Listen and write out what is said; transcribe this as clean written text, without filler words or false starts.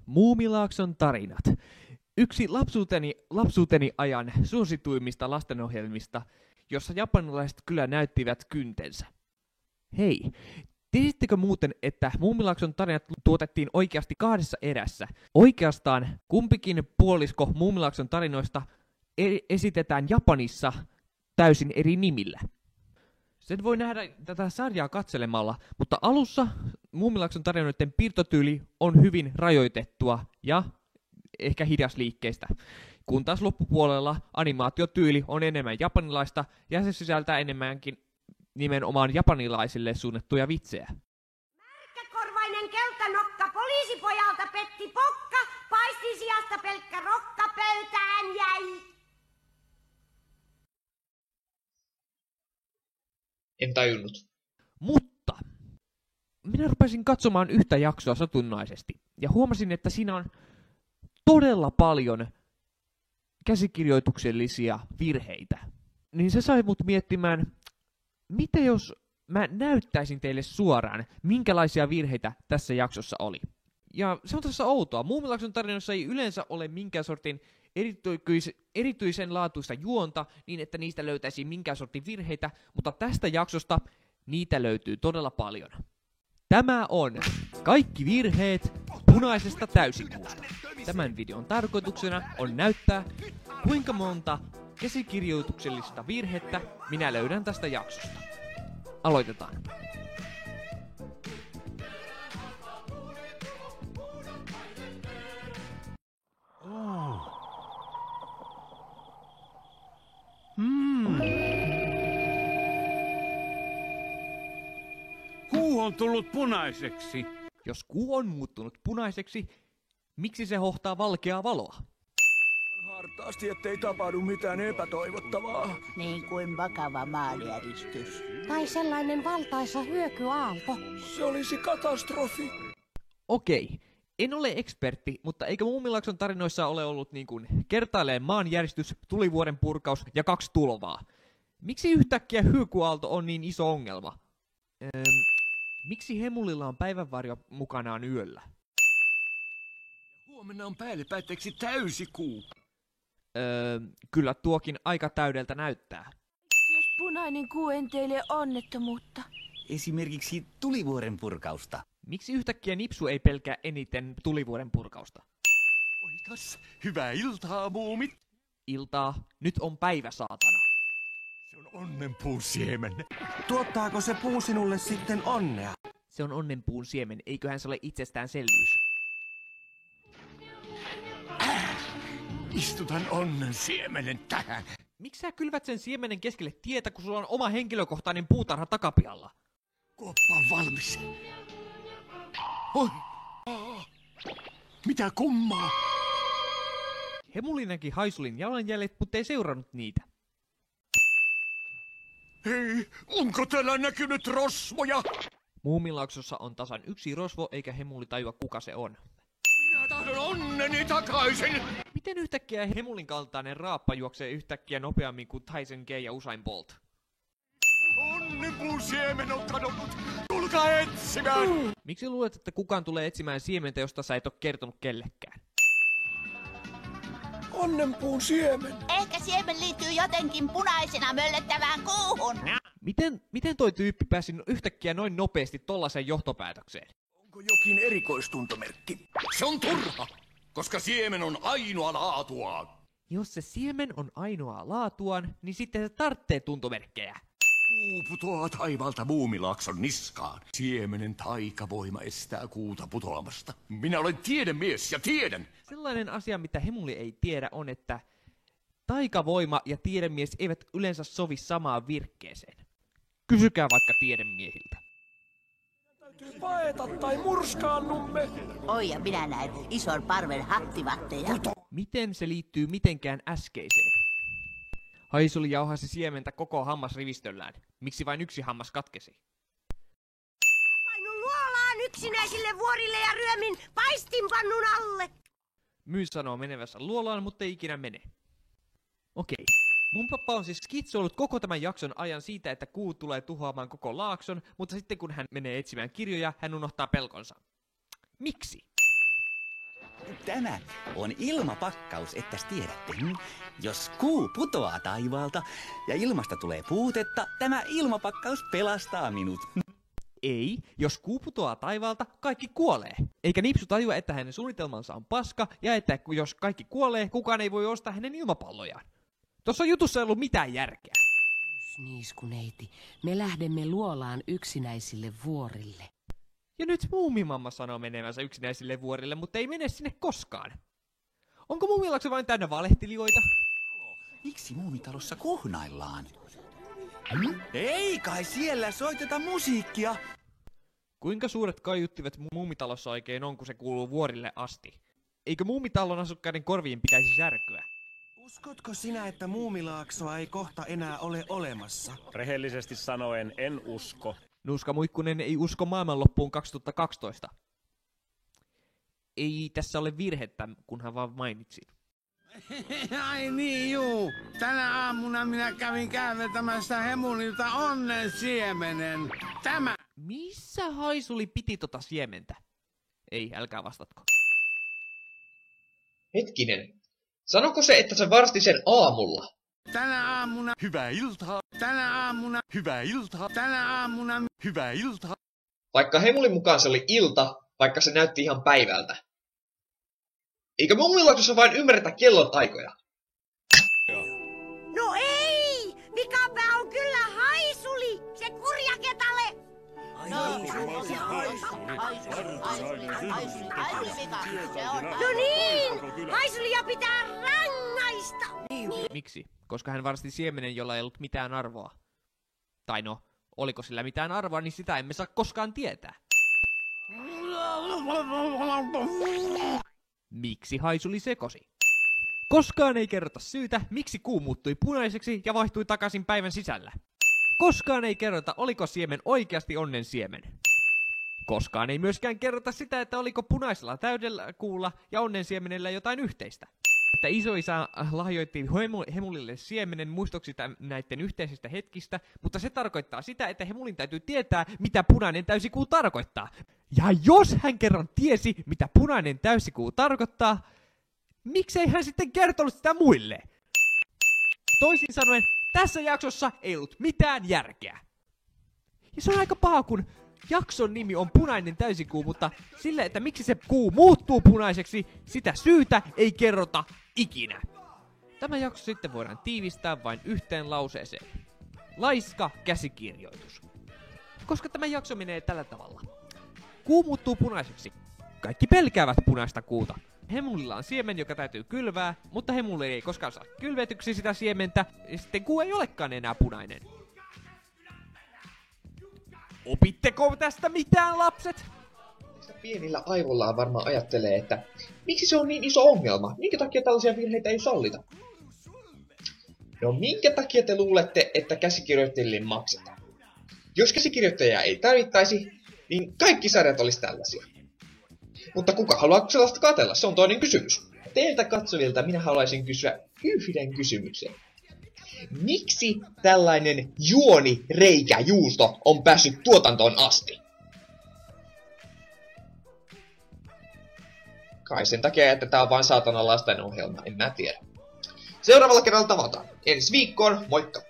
Muumilaakson tarinat. Yksi lapsuuteni ajan suosituimmista lastenohjelmista, jossa japanilaiset kyllä näyttivät kyntensä. Hei, tiesittekö muuten, että Muumilaakson tarinat tuotettiin oikeasti 2 erässä? Oikeastaan kumpikin puolisko Muumilaakson tarinoista esitetään Japanissa täysin eri nimillä. Sen voi nähdä tätä sarjaa katselemalla, mutta alussa Muumilaakson tarinoiden piirtotyyli on hyvin rajoitettua ja ehkä hidasliikkeistä, kun taas loppupuolella animaatiotyyli on enemmän japanilaista ja se sisältää enemmänkin nimenomaan japanilaisille suunnattuja vitsejä. Märkäkorvainen keltanokka poliisipojalta petti pokka, paistin sijasta pelkkä rokka pöytään jäi. En tajunnut. Mutta minä rupesin katsomaan yhtä jaksoa satunnaisesti ja huomasin, että siinä on todella paljon käsikirjoituksellisia virheitä. Niin se sai mut miettimään, mitä jos mä näyttäisin teille suoraan, minkälaisia virheitä tässä jaksossa oli. Ja se on tässä outoa. Muumilaakson tarinoissa ei yleensä ole minkään sortin erityisen laatuista juonta, niin että niistä löytäisi minkään sortin virheitä, mutta tästä jaksosta niitä löytyy todella paljon. Tämä on kaikki virheet punaisesta täysikuusta. Tämän videon tarkoituksena on näyttää, kuinka monta käsikirjoituksellista virhettä minä löydän tästä jaksosta. Aloitetaan. Kuu on tullut punaiseksi. Jos kuu on muuttunut punaiseksi, miksi se hohtaa valkeaa valoa? Hartaasti, ettei tapahdu mitään epätoivottavaa. Niin kuin vakava maanjäristys. Tai sellainen valtaisa hyökyaalto. Se olisi katastrofi. Okei, en ole ekspertti, mutta eikö Muumilaakson tarinoissa ole ollut niin kuin kertaalleen maanjäristys, tulivuoren purkaus ja 2 tulvaa? Miksi yhtäkkiä hyökyaalto on niin iso ongelma? Miksi Hemulilla on päivänvarjo mukanaan yöllä? Huomenna on päällekkäiseksi täysikuu. Kyllä tuokin aika täydeltä näyttää. Jos punainen kuu enteilee onnettomuutta. Esimerkiksi tulivuoren purkausta. Miksi yhtäkkiä Nipsu ei pelkää eniten tulivuoren purkausta? Oikas, hyvää iltaa, muumit. Iltaa, nyt on päivä, saatana. Se on onnenpuun siemen. Tuottaako se puu sinulle sitten onnea? Se on onnenpuun siemen, eiköhän se ole itsestäänselvyys. Istutan onnen siemenen tähän. Miksi sä kylvät sen siemenen keskelle tietä, kun sulla on oma henkilökohtainen puutarha takapihalla? Kuoppa on valmis. Oi! Mitä kummaa? Hemuli näki Haisulin jalanjäljet, mutta ei seurannut niitä. Hei, onko täällä näkynyt rosvoja? Muumilaaksossa on tasan 1 rosvo, eikä Hemuli tajua kuka se on. Minä tahdon onneni takaisin. Miten yhtäkkiä Hemulin kaltainen raappa juoksee yhtäkkiä nopeammin kuin Tyson Gay ja Usain Bolt? Onnenpuun siemen on kadonnut. Tulkaa etsimään. Miksi luulet, että kukaan tulee etsimään siementä, josta sä et ole kertonut kellekään? Onnenpuun siemen. Ehkä siemen liittyy jotenkin punaisena möllöttävään kuuhun. Miten toi tyyppi pääsi yhtäkkiä noin nopeasti tollaiseen johtopäätökseen? Onko jokin erikoistuntomerkki? Se on turha, koska siemen on ainoa laatuaan. Jos se siemen on ainoa laatuaan, niin sitten se tarvitsee tuntomerkkejä. Kuu putoaa taivalta Muumilaakson niskaan. Siemenen taikavoima estää kuuta putoamasta. Minä olen tiedemies ja tiedän. Sellainen asia, mitä Hemuli ei tiedä, on, että taikavoima ja tiedemies eivät yleensä sovi samaan virkkeeseen. Kysykää vaikka tiedemiehiltä. Täytyy paeta tai murskaannumme. Oi, ja minä näin ison parven hattivatteja. Miten se liittyy mitenkään äskeiseen? Haisuli jauhasi siementä koko hammasrivistöllään. Miksi vain 1 hammas katkesi? Painun luolaan yksinäisille vuorille ja ryömin paistinpannun alle. Myy sanoo menevässä luolaan, mutta ei ikinä mene. Okei. Mun pappa on siis skitsoillut koko tämän jakson ajan siitä, että kuu tulee tuhoamaan koko laakson, mutta sitten kun hän menee etsimään kirjoja, hän unohtaa pelkonsa. Miksi? Tämä on ilmapakkaus, ettäs tiedätte. Jos kuu putoaa taivaalta ja ilmasta tulee puutetta, tämä ilmapakkaus pelastaa minut. Ei, jos kuu putoaa taivaalta, kaikki kuolee. Eikä Nipsu tajua, että hänen suunnitelmansa on paska, ja että jos kaikki kuolee, kukaan ei voi ostaa hänen ilmapallojaan. Tuossa jutussa ei ollut mitään järkeä. Niiskuneiti, me lähdemme luolaan yksinäisille vuorille. Ja nyt Muumimamma sanoo menevänsä yksinäisille vuorille, mutta ei mene sinne koskaan. Onko Muumilaakso vain täynnä valehtelijoita? Miksi Muumitalossa kohnaillaan? Ei kai siellä soiteta musiikkia. Kuinka suuret kaiuttimet Muumitalossa oikein on, kun se kuuluu vuorille asti? Eikö Muumitalon asukkaiden korviin pitäisi särkyä? Uskotko sinä, että Muumilaaksoa ei kohta enää ole olemassa? Rehellisesti sanoen en usko. Nuuska Muikkunen ei usko maailmanloppuun 2012. Ei tässä ole virhettä, kunhan vaan mainitsin. Ai niin, juu. Tänä aamuna minä kävin käänvetämässä Hemulilta onnen siemenen. Tämä! Missä Haisuli piti tota siementä? Ei, älkää vastatko. Hetkinen. Sanoko se, että se varasti sen aamulla? Tänä aamuna. Hyvää iltaa. Tänä aamuna. Hyvää iltaa. Tänä aamuna. Hyvää iltaa. Vaikka Hemulin mukaan se oli ilta, vaikka se näytti ihan päivältä. Eikö Muumilaaksossa vain ymmärretä kellon aikoja? No ei! Vikapää on kyllä Haisuli, se kurjaketale! No niin! Haisulia pitää rangaista! Miksi? Koska hän varasti siemenen, jolla ei ollut mitään arvoa. Tai no, oliko sillä mitään arvoa, niin sitä emme saa koskaan tietää. Miksi Haisuli sekosi? Koskaan ei kerrota syytä, miksi kuu muuttui punaiseksi ja vaihtui takaisin päivän sisällä. Koskaan ei kerrota, oliko siemen oikeasti onnen siemen. Koskaan ei myöskään kerrota sitä, että oliko punaisella täydellä kuulla ja onnen siemenellä jotain yhteistä. Että isoisä lahjoitti Hemulille siemenen muistoksi näiden yhteisistä hetkistä, mutta se tarkoittaa sitä, että Hemulin täytyy tietää, mitä punainen täysikuu tarkoittaa. Ja jos hän kerran tiesi, mitä punainen täysikuu tarkoittaa, miksei hän sitten kertonut sitä muille? Toisin sanoen, tässä jaksossa ei ollut mitään järkeä. Ja se on aika paha, kun jakson nimi on Punainen täysikuu, mutta sille, että miksi se kuu muuttuu punaiseksi, sitä syytä ei kerrota ikinä. Tämä jakso sitten voidaan tiivistää vain yhteen lauseeseen. Laiska käsikirjoitus. Koska tämä jakso menee tällä tavalla. Kuu muuttuu punaiseksi. Kaikki pelkäävät punaista kuuta. Hemulilla on siemen, joka täytyy kylvää, mutta Hemuli ei koskaan saa kylvetyksi sitä siementä, ja sitten kuu ei olekaan enää punainen. Opitteko tästä mitään, lapset? Pienillä aivollaan varmaan ajattelee, että miksi se on niin iso ongelma? Minkä takia tällaisia virheitä ei sallita? No minkä takia te luulette, että käsikirjoittajille maksetaan? Jos käsikirjoittajia ei tarvittaisi, niin kaikki sarjat olisi tällaisia. Mutta kuka haluaa sellaista katsella? Se on toinen kysymys. Teiltä katsovilta minä haluaisin kysyä yhden kysymyksen. Miksi tällainen juonireikäjuusto on päässyt tuotantoon asti? Kai sen takia, että tää on vain saatanan lastenohjelma, en mä tiedä. Seuraavalla kerralla tavataan. Ensi viikkoon, moikka!